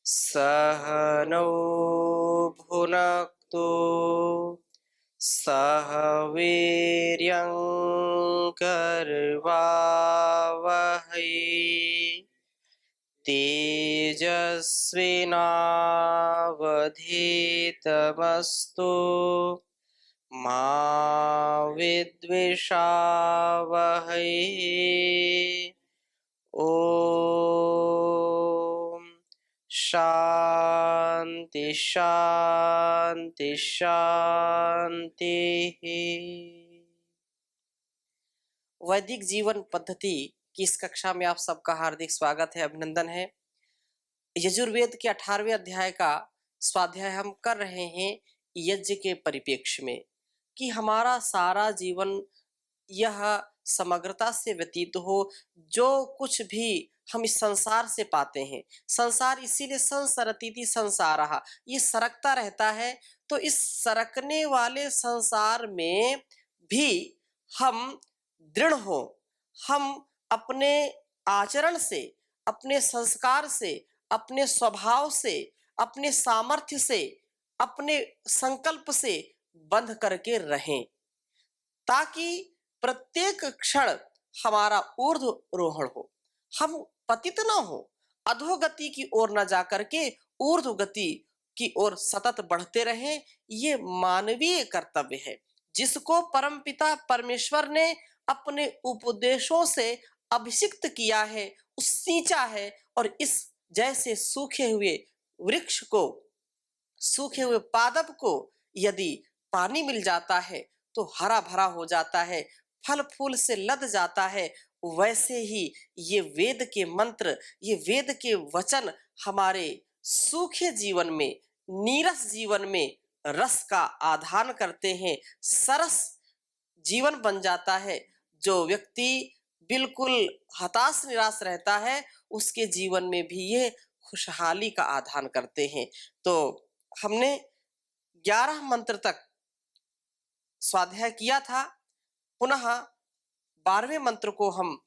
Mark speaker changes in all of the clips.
Speaker 1: सह नौ भुनक्तु सह वीर्यं करवावहै तेजस्विनावधीतमस्तु मा विद्विषावहै। ओम शांति शांति शांति। वैदिक जीवन पद्धति की इस कक्षा में आप सबका हार्दिक स्वागत है, अभिनंदन है। यजुर्वेद के 18वें अध्याय का स्वाध्याय हम कर रहे हैं यज्ञ के परिप्रेक्ष्य में, कि हमारा सारा जीवन यह समग्रता से व्यतीत हो। जो कुछ भी हम इस संसार से पाते हैं, संसार इसीलिए संसरतीति संसारः, ये सरकता रहता है। तो इस सरकने वाले संसार में भी हम दृढ़ हो, हम अपने आचरण से, अपने संस्कार से, अपने स्वभाव से, अपने सामर्थ्य से, अपने संकल्प से बंध करके रहें, ताकि प्रत्येक क्षण हमारा ऊर्ध्वरोहण हो, हम पतित न हो, अधोगति की ओर न जाकर के ऊर्ध्व गति की ओर सतत बढ़ते रहें। ये मानवीय कर्तव्य है, जिसको परमपिता परमेश्वर ने अपने उपदेशों से अभिषिक्त किया है, सींचा है। और इस जैसे सूखे हुए वृक्ष को, सूखे हुए पादप को यदि पानी मिल जाता है तो हरा भरा हो जाता है, फल फूल से लद जाता है, वैसे ही ये वेद के मंत्र, ये वेद के वचन हमारे सूखे जीवन में, नीरस जीवन में रस का आधान करते हैं, सरस जीवन बन जाता है। जो व्यक्ति बिल्कुल हताश निराश रहता है, उसके जीवन में भी ये खुशहाली का आधान करते हैं। तो हमने 11 मंत्र तक स्वाध्याय किया था, पुनः 12वें मंत्र को हम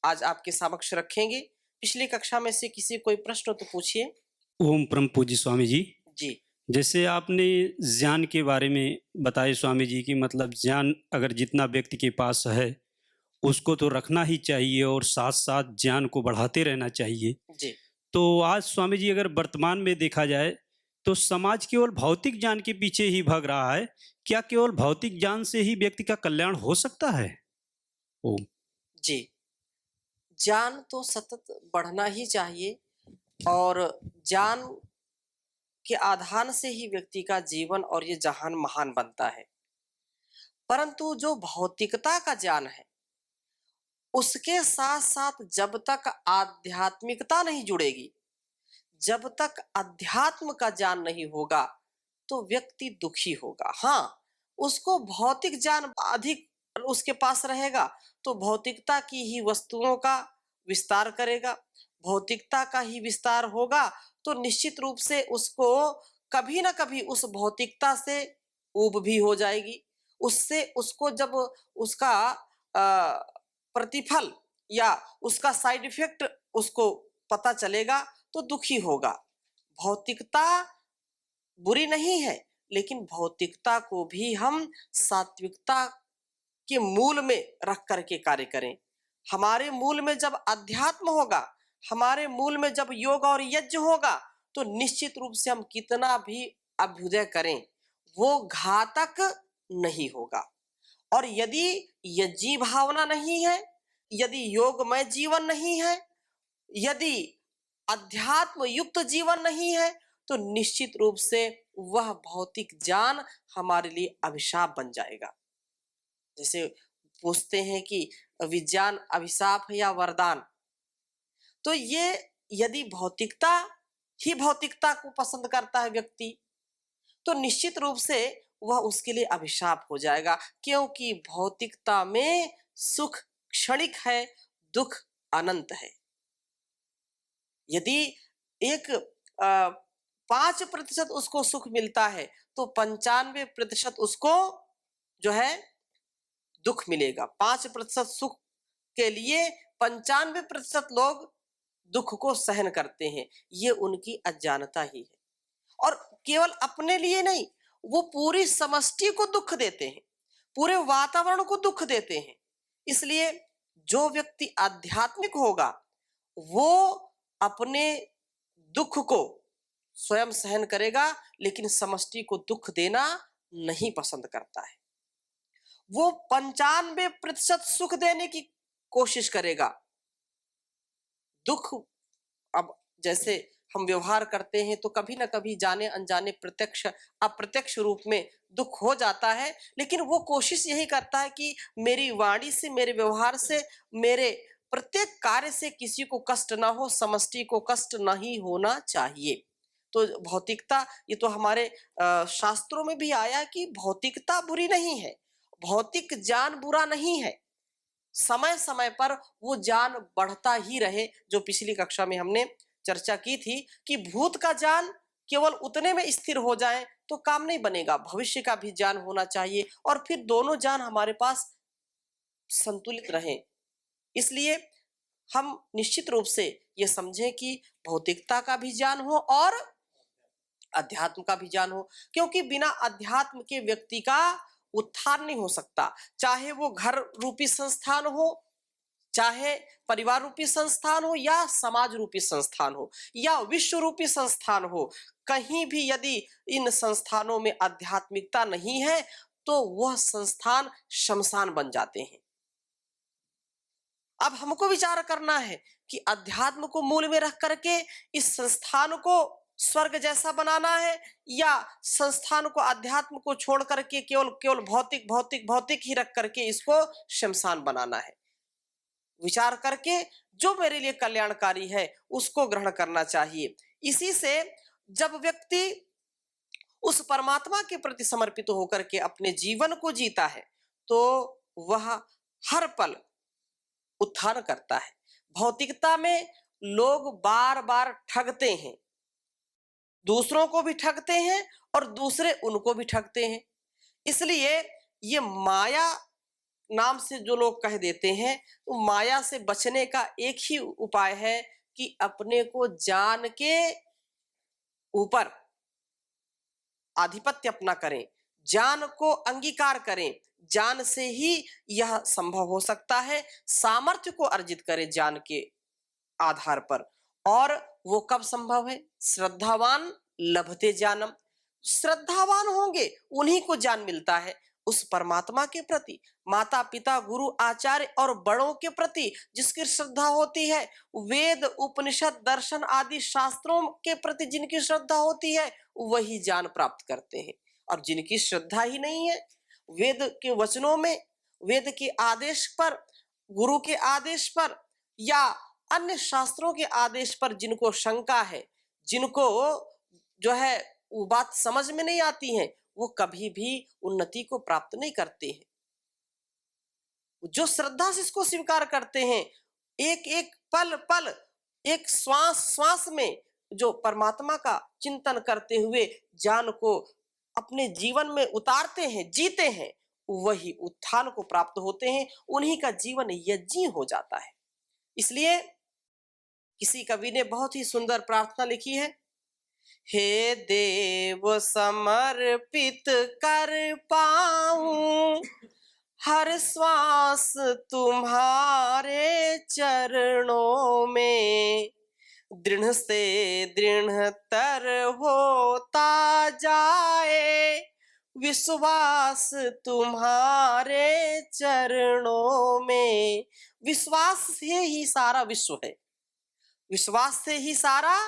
Speaker 1: आज आपके समक्ष रखेंगे। पिछली कक्षा में से किसी कोई प्रश्न तो पूछिए।
Speaker 2: ओम परम पूज्य स्वामी जी,
Speaker 1: जी
Speaker 2: जैसे आपने ज्ञान के बारे में बताए स्वामी जी, की मतलब ज्ञान अगर जितना व्यक्ति के पास है उसको तो रखना ही चाहिए और साथ साथ ज्ञान को बढ़ाते रहना चाहिए।
Speaker 1: जी
Speaker 2: तो आज स्वामी जी अगर वर्तमान में देखा जाए तो समाज केवल भौतिक ज्ञान के पीछे ही भाग रहा है। क्या केवल भौतिक ज्ञान से ही व्यक्ति का कल्याण हो सकता है? ओम।
Speaker 1: जी, ज्ञान तो सतत बढ़ना ही चाहिए, और ज्ञान के आधान से ही व्यक्ति का जीवन और ये जहान महान बनता है। परंतु जो भौतिकता का ज्ञान है, उसके साथ साथ जब तक आध्यात्मिकता नहीं जुड़ेगी, जब तक अध्यात्म का ज्ञान नहीं होगा, तो व्यक्ति दुखी होगा। हाँ, उसको भौतिक ज्ञान अधिक उसके पास रहेगा तो भौतिकता की ही वस्तुओं का विस्तार करेगा, भौतिकता का ही विस्तार होगा, तो निश्चित रूप से उसको कभी ना कभी उस भौतिकता से ऊब भी हो जाएगी। उससे उसको जब उसका प्रतिफल या उसका साइड इफेक्ट उसको पता चलेगा तो दुखी होगा। भौतिकता बुरी नहीं है, लेकिन भौतिकता को भी हम सात्विकता के मूल में रख करके कार्य करें। हमारे मूल में जब अध्यात्म होगा, हमारे मूल में जब योग और यज्ञ होगा, तो निश्चित रूप से हम कितना भी अभ्युदय करें, वो घातक नहीं होगा। और यदि यज्ञी भावना नहीं है, यदि योगमय जीवन नहीं है, यदि अध्यात्म युक्त जीवन नहीं है, तो निश्चित रूप से वह भौतिक ज्ञान हमारे लिए अभिशाप बन जाएगा। जैसे पूछते हैं कि विज्ञान अभिशाप है या वरदान, तो ये यदि भौतिकता ही भौतिकता को पसंद करता है व्यक्ति, तो निश्चित रूप से वह उसके लिए अभिशाप हो जाएगा, क्योंकि भौतिकता में सुख क्षणिक है, दुख अनंत है। यदि एक 5% उसको सुख मिलता है, तो 95% उसको जो है दुख मिलेगा। 5% सुख के लिए 95% लोग दुख को सहन करते हैं, ये उनकी अज्ञानता ही है। और केवल अपने लिए नहीं, वो पूरी समष्टि को दुख देते हैं, पूरे वातावरण को दुख देते हैं। इसलिए जो व्यक्ति आध्यात्मिक होगा, वो अपने दुख को स्वयं सहन करेगा, लेकिन समष्टि को दुख देना नहीं पसंद करता है। वो 95% सुख देने की कोशिश करेगा। दुख, अब जैसे हम व्यवहार करते हैं तो कभी ना कभी जाने अनजाने, प्रत्यक्ष अप्रत्यक्ष रूप में दुख हो जाता है, लेकिन वो कोशिश यही करता है कि मेरी वाणी से, मेरे व्यवहार से, मेरे प्रत्येक कार्य से किसी को कष्ट ना हो, समष्टि को कष्ट नहीं होना चाहिए। तो भौतिकता, ये तो हमारे शास्त्रों में भी आया कि भौतिकता बुरी नहीं है, भौतिक ज्ञान बुरा नहीं है। समय समय पर वो ज्ञान बढ़ता ही रहे। जो पिछली कक्षा में हमने चर्चा की थी कि भूत का ज्ञान केवल उतने में स्थिर हो जाए तो काम नहीं बनेगा, भविष्य का भी ज्ञान होना चाहिए, और फिर दोनों ज्ञान हमारे पास संतुलित रहे। इसलिए हम निश्चित रूप से ये समझें कि भौतिकता का भी ज्ञान हो और अध्यात्म का भी ज्ञान हो, क्योंकि बिना अध्यात्म के व्यक्ति का उत्थान नहीं हो सकता। चाहे वो घर रूपी संस्थान हो, चाहे परिवार रूपी संस्थान हो, या समाज रूपी संस्थान हो, या विश्व रूपी संस्थान हो, कहीं भी यदि इन संस्थानों में आध्यात्मिकता नहीं है तो वह संस्थान शमशान बन जाते हैं। अब हमको विचार करना है कि अध्यात्म को मूल में रख करके इस संस्थान को स्वर्ग जैसा बनाना है, या संस्थान को, अध्यात्म को छोड़ करके केवल केवल भौतिक भौतिक भौतिक ही रख करके इसको शमशान बनाना है। विचार करके जो मेरे लिए कल्याणकारी है उसको ग्रहण करना चाहिए। इसी से जब व्यक्ति उस परमात्मा के प्रति समर्पित होकर के अपने जीवन को जीता है तो वह हर पल उत्थान करता है। भौतिकता में लोग बार बार ठगते हैं, दूसरों को भी ठगते हैं और दूसरे उनको भी ठगते हैं। इसलिए ये माया नाम से जो लोग कह देते हैं, तो माया से बचने का एक ही उपाय है कि अपने को जान के ऊपर आधिपत्य अपना करें, ज्ञान को अंगीकार करें। ज्ञान से ही यह संभव हो सकता है। सामर्थ्य को अर्जित करें ज्ञान के आधार पर। और वो कब संभव है? श्रद्धावान लभते ज्ञानम। श्रद्धावान होंगे उन्हीं को ज्ञान मिलता है। उस परमात्मा के प्रति, माता पिता गुरु आचार्य और बड़ों के प्रति जिसकी श्रद्धा होती है, वेद उपनिषद दर्शन आदि शास्त्रों के प्रति जिनकी श्रद्धा होती है, वही ज्ञान प्राप्त करते हैं। और जिनकी श्रद्धा ही नहीं है, वेद के वचनों में, वेद के आदेश पर, गुरु के आदेश पर या अन्य शास्त्रों के आदेश पर जिनको शंका है, जिनको जो है वो बात समझ में नहीं आती है, वो कभी भी उन्नति को प्राप्त नहीं करते हैं। जो श्रद्धा से इसको स्वीकार करते हैं, एक एक पल पल, एक श्वास श्वास में जो परमात्मा का चिंतन करते हुए ज्ञान को अपने जीवन में उतारते हैं, जीते हैं, वही उत्थान को प्राप्त होते हैं। उन्हीं का जीवन यज्ञ हो जाता है। इसलिए किसी कवि ने बहुत ही सुंदर प्रार्थना लिखी है, हे देव समर्पित कर पाऊं हर श्वास तुम्हारे चरणों में, दृढ़ से दृढ़तर होता जाए विश्वास तुम्हारे चरणों में। विश्वास से ही सारा विश्व है, विश्वास से ही सारा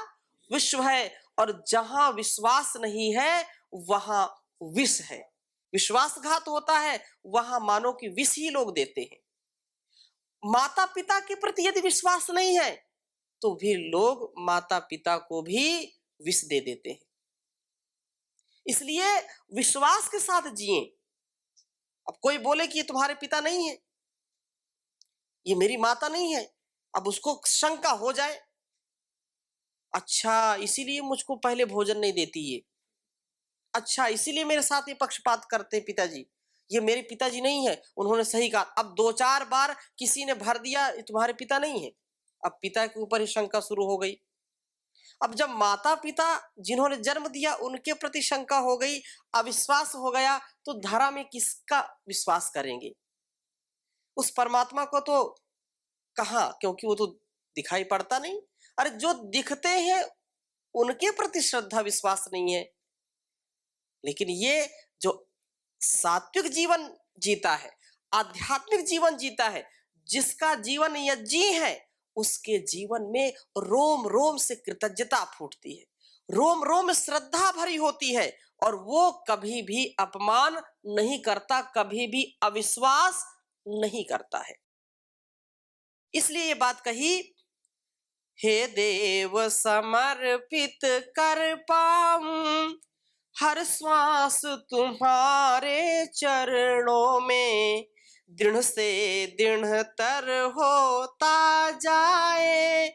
Speaker 1: विश्व है। और जहां विश्वास नहीं है वहां विष है। विश्वासघात होता है, वहां मानो कि विष ही लोग देते हैं। माता पिता के प्रति यदि विश्वास नहीं है तो भी लोग माता पिता को भी विष दे देते हैं। इसलिए विश्वास के साथ जिए। अब कोई बोले कि ये तुम्हारे पिता नहीं है, ये मेरी माता नहीं है, अब उसको शंका हो जाए, अच्छा इसीलिए मुझको पहले भोजन नहीं देती ये, अच्छा इसीलिए मेरे साथ ये पक्षपात करते पिताजी, ये मेरे पिताजी नहीं है, उन्होंने सही कहा। अब 2-4 बार किसी ने भर दिया, ये तुम्हारे पिता नहीं है, अब पिता के ऊपर ही शंका शुरू हो गई। अब जब माता पिता जिन्होंने जन्म दिया उनके प्रति शंका हो गई, अविश्वास हो गया, तो धरा में किसका विश्वास करेंगे? उस परमात्मा को तो कहाँ, क्योंकि वो तो दिखाई पड़ता नहीं। अरे जो दिखते हैं उनके प्रति श्रद्धा विश्वास नहीं है। लेकिन ये जो सात्विक जीवन जीता है, आध्यात्मिक जीवन जीता है, जिसका जीवन यज्ञी है, उसके जीवन में रोम रोम से कृतज्ञता फूटती है, रोम रोम में श्रद्धा भरी होती है, और वो कभी भी अपमान नहीं करता, कभी भी अविश्वास नहीं करता है। इसलिए ये बात कही, हे देव समर्पित कर पाऊं हर श्वास तुम्हारे चरणों में, दृढ़ से दृढ़तर होता जाए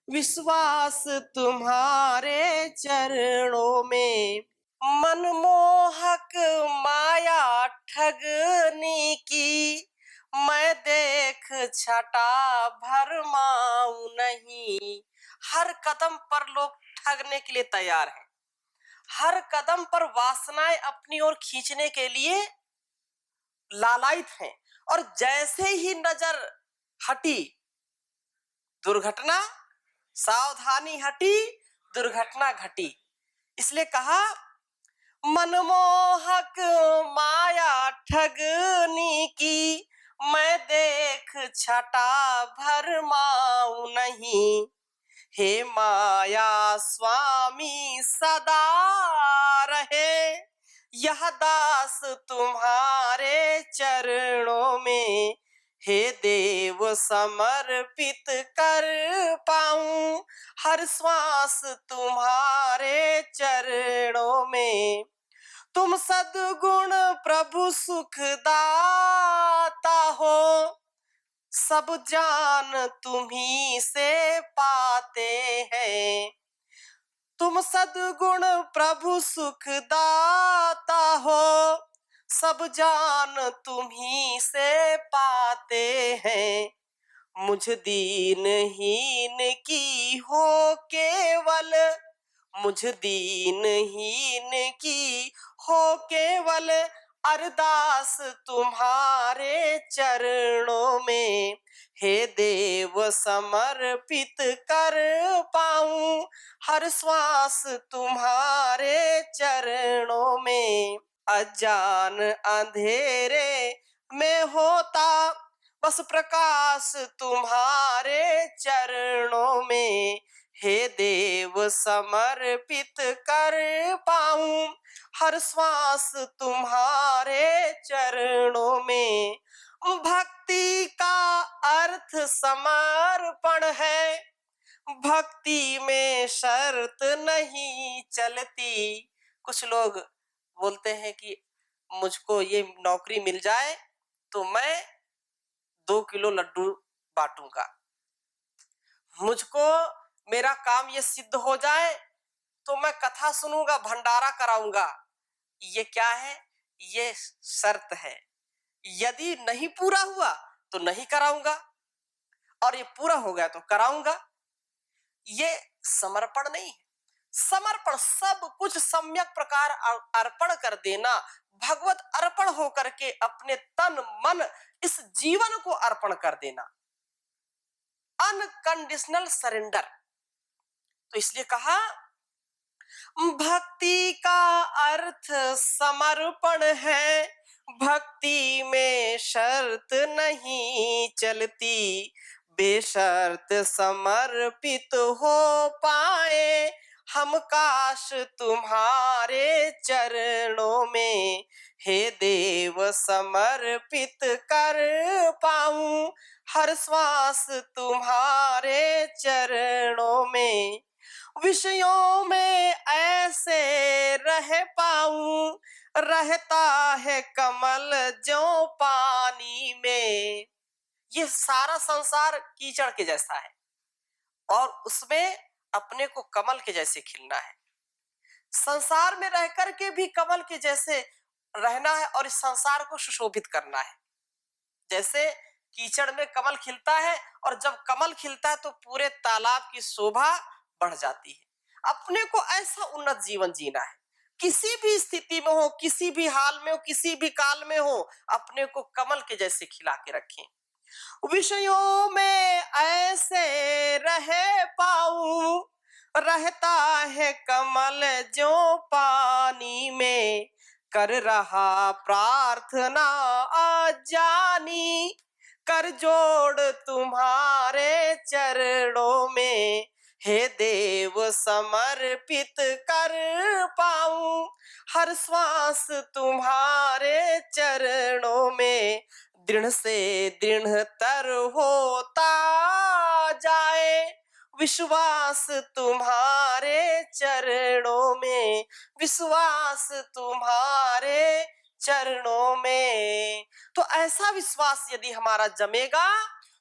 Speaker 1: विश्वास तुम्हारे चरणों में। मनमोहक माया ठगनी की मैं देख छटा भरमाऊं नहीं। हर कदम पर लोग ठगने के लिए तैयार हैं, हर कदम पर वासनाएं अपनी ओर खींचने के लिए लालायित हैं, और जैसे ही नजर हटी दुर्घटना, सावधानी हटी दुर्घटना घटी। इसलिए कहा, मनमोहक माया ठगनी की मैं देख छटा भरमाऊं नहीं। हे माया स्वामी सदा रहे यह दास तुम्हारे चरणों में। हे देव समर्पित कर पाऊं हर श्वास तुम्हारे चरणों में। तुम सद्गुण प्रभु सुखदाता हो, सब जान तुम्ही से पाते हैं। तुम सद्गुण प्रभु सुखदाता हो, सब जान तुम्ही से पाते हैं। मुझ दीनहीन की हो केवल, मुझ दीनहीन की हो केवल अरदास तुम्हारे चरणों में। हे देव समर्पित कर पाऊं हर श्वास तुम्हारे चरणों में। अजान अंधेरे में होता बस प्रकाश तुम्हारे चरणों में। हे देव समर्पित कर पाऊं हर श्वास तुम्हारे चरणों में। भक्ति का अर्थ समर्पण है, भक्ति में शर्त नहीं चलती। कुछ लोग बोलते हैं कि मुझको ये नौकरी मिल जाए तो मैं 2 किलो लड्डू बांटूंगा, मुझको मेरा काम ये सिद्ध हो जाए तो मैं कथा सुनूंगा, भंडारा कराऊंगा। ये क्या है? ये शर्त है। यदि नहीं पूरा हुआ तो नहीं कराऊंगा, और ये पूरा हो गया तो कराऊंगा। ये समर्पण नहीं है। समर्पण सब कुछ सम्यक प्रकार अर्पण कर देना, भगवत अर्पण होकर के अपने तन मन इस जीवन को अर्पण कर देना, अनकंडीशनल सरेंडर। तो इसलिए कहा, भक्ति का अर्थ समर्पण है, भक्ति में शर्त नहीं चलती। बेशर्त समर्पित हो पाए हम काश तुम्हारे चरणों में। हे देव समर्पित कर पाऊं हर श्वास तुम्हारे चरणों में। विषयों में ऐसे रह पाऊं, रहता है कमल जो पानी में। ये सारा संसार कीचड़ के जैसा है, और उसमें अपने को कमल के जैसे खिलना है। संसार में रह करके भी कमल के जैसे रहना है, और इस संसार को सुशोभित करना है। जैसे कीचड़ में कमल खिलता है और जब कमल खिलता है तो पूरे तालाब की शोभा बढ़ जाती है। अपने को ऐसा उन्नत जीवन जीना है, किसी भी स्थिति में हो, किसी भी हाल में हो, किसी भी काल में हो, अपने को कमल के जैसे खिला के रखें। विषयों में ऐसे रहे पाऊं, रहता है कमल जो पानी में, कर रहा प्रार्थना अजानी, कर जोड़ तुम्हारे चरणों में, हे देव समर्पित कर पाऊं, हर श्वास तुम्हारे चरणों में, दृढ़ से दृढ़तर होता जाए, विश्वास तुम्हारे चरणों में, विश्वास तुम्हारे चरणों में। तो ऐसा विश्वास यदि हमारा जमेगा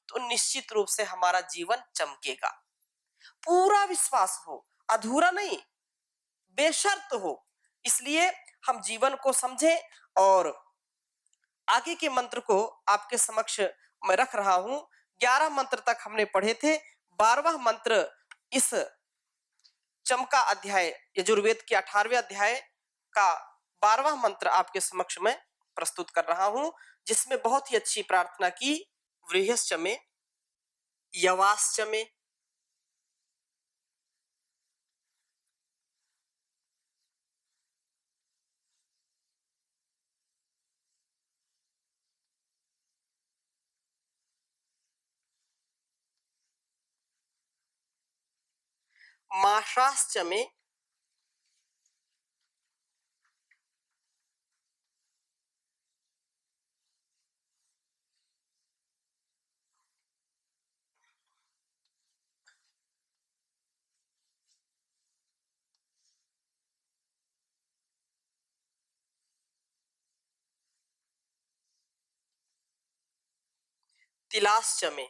Speaker 1: तो निश्चित रूप से हमारा जीवन चमकेगा। पूरा विश्वास हो, अधूरा नहीं, बेशर्त हो। इसलिए हम जीवन को समझें और आगे के मंत्र को आपके समक्ष मैं रख रहा हूं। 11 मंत्र तक हमने पढ़े थे। 12वां मंत्र इस चमका अध्याय यजुर्वेद के 18वें अध्याय का 12वां मंत्र आपके समक्ष में प्रस्तुत कर रहा हूं, जिसमें बहुत ही अच्छी प्रार्थना की। व्रीहश्चमे, यवाश्चमे, माशाश्चमे, तिलाश्चमे,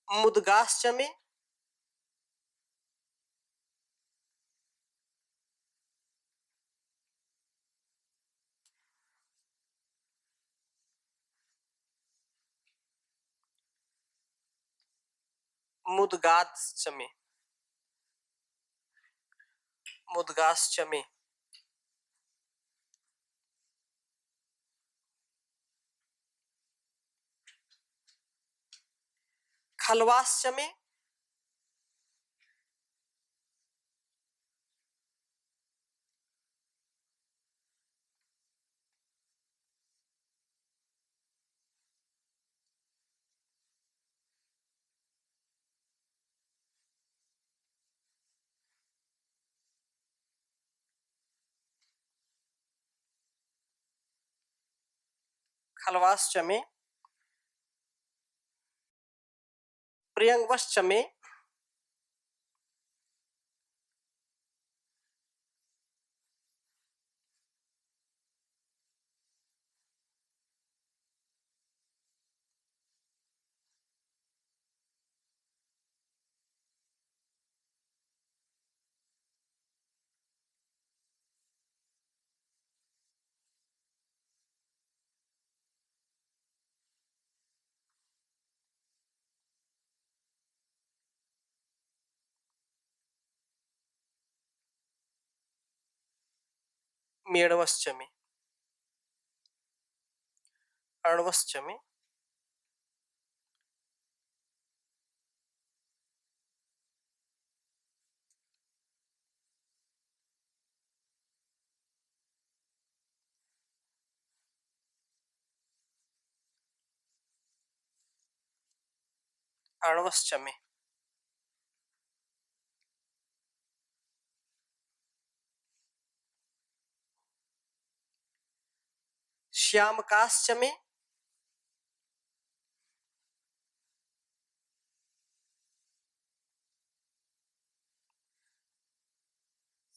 Speaker 1: मुद्गाश्चमे, मुद्गाश्चमे, मुद्गाश्चमे, खलवाश्चमे, खलवाश्चमे, प्रियंगवश्चमे, मेणवश्चमे, अर्णवश्चमे, अर्णवश्चमे, श्यामकाश्चमे,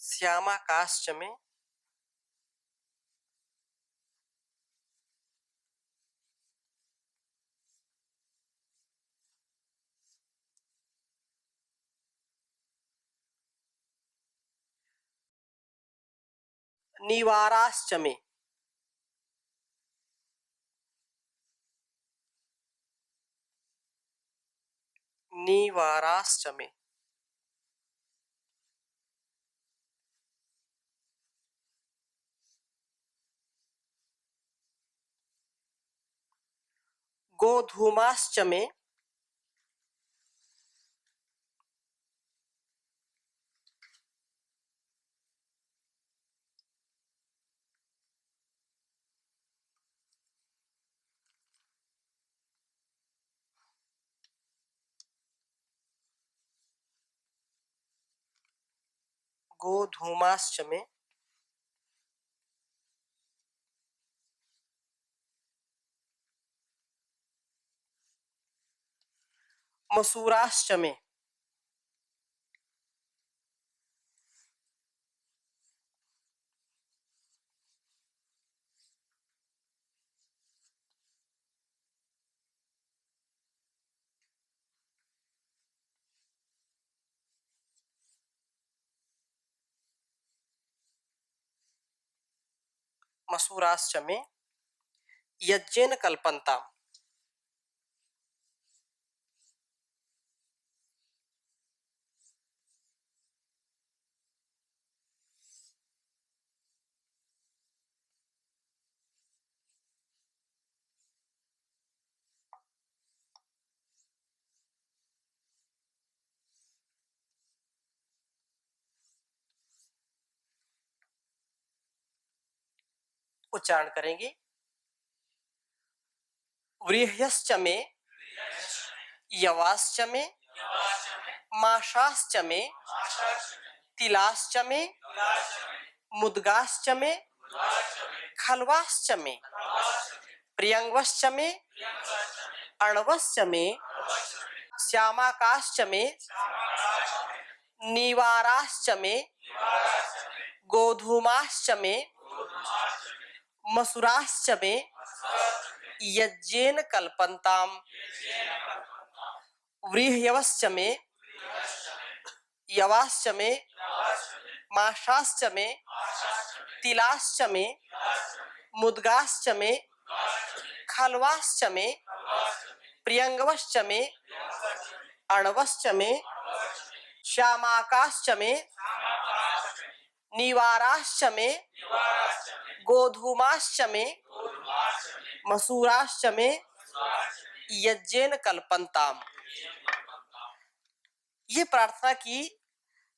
Speaker 1: श्यामाकाश्चमे, निवाराश्चमे, निवाराश्चमे, गोधूमाश्चमे, गोधूमाश्चमे, मसूराश्चमे, मसूराश्चमे, यज्ञेन कल्पन्ताम्, उच्चारण करेंगे। व्रीह्यश्चमे, यवाश्चमे, माशाश्चमे, तिलाश्चमे, मुद्गाश्चमे, खल्वाश्चमे, प्रियंगवश्चमे, अर्णवश्चमे, श्यामाकाश्चमे, निवाराश्चमे, गोधूमाश्चमे, मसूराश्चमे, यज्ञेन कल्पन्ताम्, व्रीह्यवश्चमे, यवाश्चमे, माशाश्चमे, तिलाश्चमे, मुद्गाश्चमे, खल्वाश्चमे, प्रियंगवश्चमे, अर्णवश्चमे, श्यामाकाश्चमे, निवाराश्चमे, गोधूमाश्चमे, मसूराश्चमे, यज्ञेन कल्पन्ताम्। ये प्रार्थना की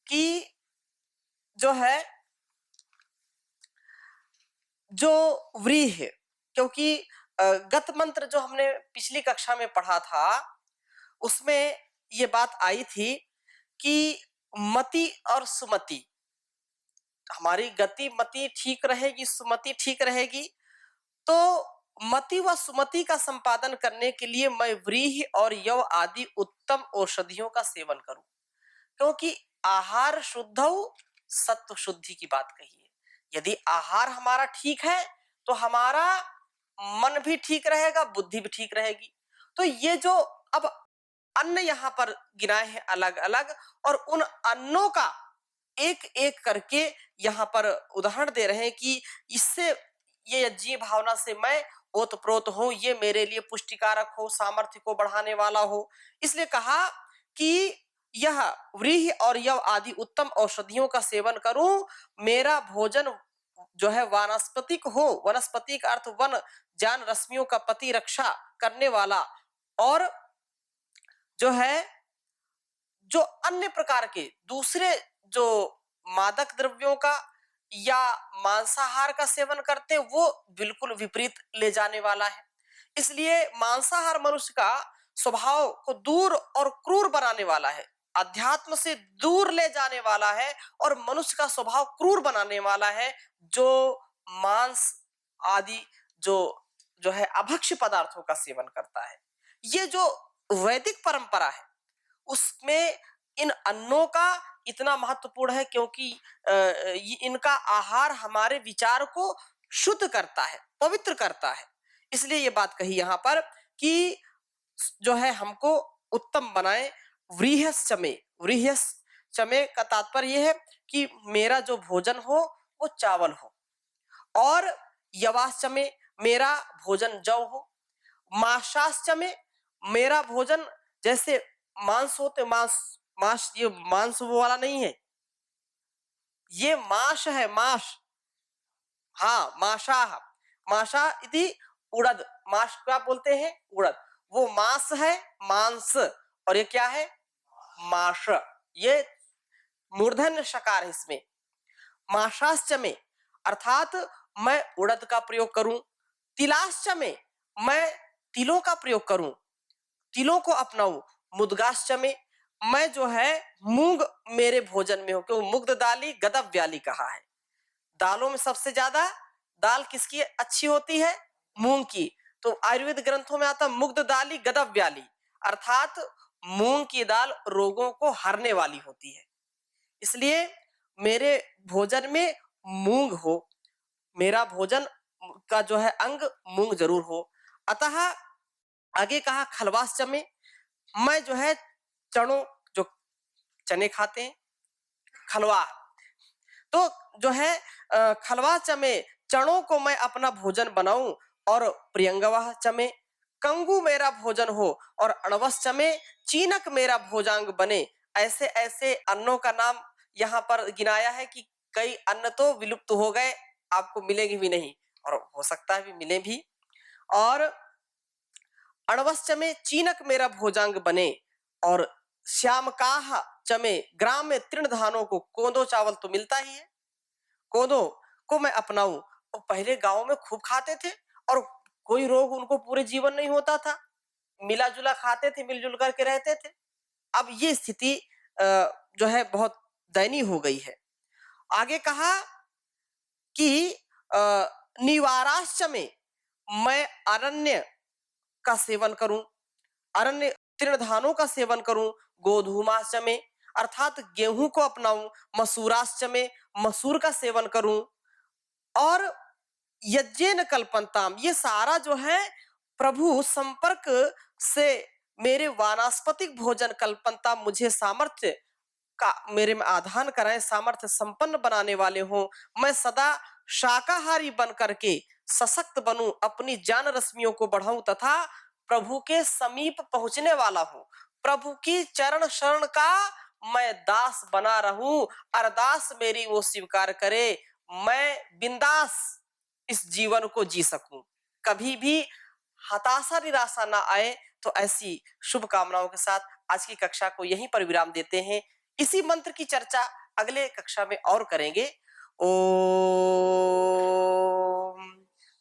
Speaker 1: कि जो है जो व्रीह, क्योंकि गत मंत्र जो हमने पिछली कक्षा में पढ़ा था उसमें ये बात आई थी कि मति और सुमति, हमारी गति मति ठीक रहेगी, सुमति ठीक रहेगी, तो मति व सुमति का संपादन करने के लिए मैं व्रीहि और यव आदि उत्तम औषधियों का सेवन करूं, क्योंकि आहार शुद्धौ सत्व शुद्धि की बात कही है। यदि आहार हमारा ठीक है तो हमारा मन भी ठीक रहेगा, बुद्धि भी ठीक रहेगी। तो ये जो अब अन्न यहाँ पर गिनाए हैं अलग अलग, और उन अन्नों का एक एक करके यहाँ पर उदाहरण दे रहे हैं कि इससे ये यज्ञीय भावना से मैं ओतप्रोत हूं, ये मेरे लिए पुष्टिकारक हो, सामर्थ्य को बढ़ाने वाला हो। इसलिए कहा कि यह व्रीहि और यव आदि उत्तम औषधियों का सेवन करूं, मेरा भोजन जो है वानस्पतिक हो, वनस्पति का अर्थ वन जान रश्मियों का पति रक्षा करने वाला, और जो है जो अन्य प्रकार के दूसरे जो मादक द्रव्यों का या मांसाहार का सेवन करते हैं वो बिल्कुल विपरीत ले जाने वाला है। इसलिए मांसाहार मनुष्य का स्वभाव को दूर और क्रूर बनाने वाला है, अध्यात्म से दूर ले जाने वाला है, और मनुष्य का स्वभाव क्रूर बनाने वाला है जो मांस आदि जो जो है अभक्ष्य पदार्थों का सेवन करता है। ये जो वैदिक परंपरा है उसमें इन अन्नों का इतना महत्वपूर्ण है, क्योंकि इनका आहार हमारे विचार को शुद्ध करता है, पवित्र करता है। इसलिए ये बात कही यहाँ पर कि जो है हमको उत्तम बनाए। व्रीह्यश्चमे, व्रीह्यश्चमे का तात्पर्य यह है कि मेरा जो भोजन हो वो चावल हो, और यवाश्चमे मेरा भोजन जौ हो। मांसाश्चमे मेरा भोजन जैसे मांस होते, मांस मांस ये मांस वो वाला नहीं है, ये मांस है, मांस। हाँ, माशाह, माशा इति उड़द, मांस क्या बोलते हैं, उड़द। वो मांस है, मांस, और ये क्या है, माश। ये मूर्धन्य शकार है इसमें। माशाश्च में अर्थात मैं उड़द का प्रयोग करूं। तिलाश्च में मैं तिलों का प्रयोग करूं, तिलों को अपनाऊं। मुद्गाश्च में मैं जो है मूंग मेरे भोजन में हो, क्योंकि मुग्ध दाली गदब व्याली कहा है। दालों में सबसे ज्यादा दाल किसकी अच्छी होती है, मूंग की। तो आयुर्वेद ग्रंथों में आता मुग्ध दाली गदब व्याली, अर्थात मूंग की दाल रोगों को हरने वाली होती है। इसलिए मेरे भोजन में मूंग हो, मेरा भोजन का जो है अंग मूंग जरूर हो। अतः आगे कहा खलवाश्च में मैं जो है चनों, जो चने खाते हैं, खलवा, तो जो है खलवा चमे चणों को मैं अपना भोजन बनाऊं। और प्रियंगवा चमे कंगू मेरा भोजन हो, और अणवस चमे चीनक मेरा भोजांग बने। ऐसे ऐसे अन्नों का नाम यहाँ पर गिनाया है कि कई अन्न तो विलुप्त हो गए, आपको मिलेंगे भी नहीं, और हो सकता है भी मिले भी। और अणवस चमे चीनक मेरा भोजांग बने, और श्याम काह चमे ग्राम में तृण धानों को, कोदो चावल तो मिलता ही है, कोदो को मैं अपनाऊं। और पहले गांव में खूब खाते थे, और कोई रोग उनको पूरे जीवन नहीं होता था, मिला जुला खाते थे, मिलजुल करके रहते थे। अब ये स्थिति जो है बहुत दयनीय हो गई है। आगे कहा कि निवाराश्च में मैं अरण्य का सेवन करूं, अरण्य तृणधानों का सेवन करूं। गोधूमाश्च में अर्थात गेहूं को अपनाऊं। मसूराश्च में मसूर का सेवन करूं। और यज्ञेन कल्पन्ताम, ये सारा जो है प्रभु संपर्क से मेरे वानस्पतिक भोजन कल्पन्ता, मुझे सामर्थ्य का मेरे में आधान कराए, सामर्थ्य संपन्न बनाने वाले हों। मैं सदा शाकाहारी बन करके सशक्त बनूं, अपनी जान रश्मियों को बढ़ाऊं, तथा प्रभु के समीप पहुंचने वाला हूं। प्रभु की चरण शरण का मैं दास बना रहूं, अरदास मेरी वो स्वीकार करे, मैं बिंदास इस जीवन को जी सकूं, कभी भी हताशा निराशा ना आए। तो ऐसी शुभकामनाओं के साथ आज की कक्षा को यहीं पर विराम देते हैं। इसी मंत्र की चर्चा अगले कक्षा में और करेंगे। ओम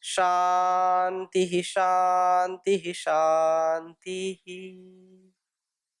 Speaker 1: शांति शांति शांति।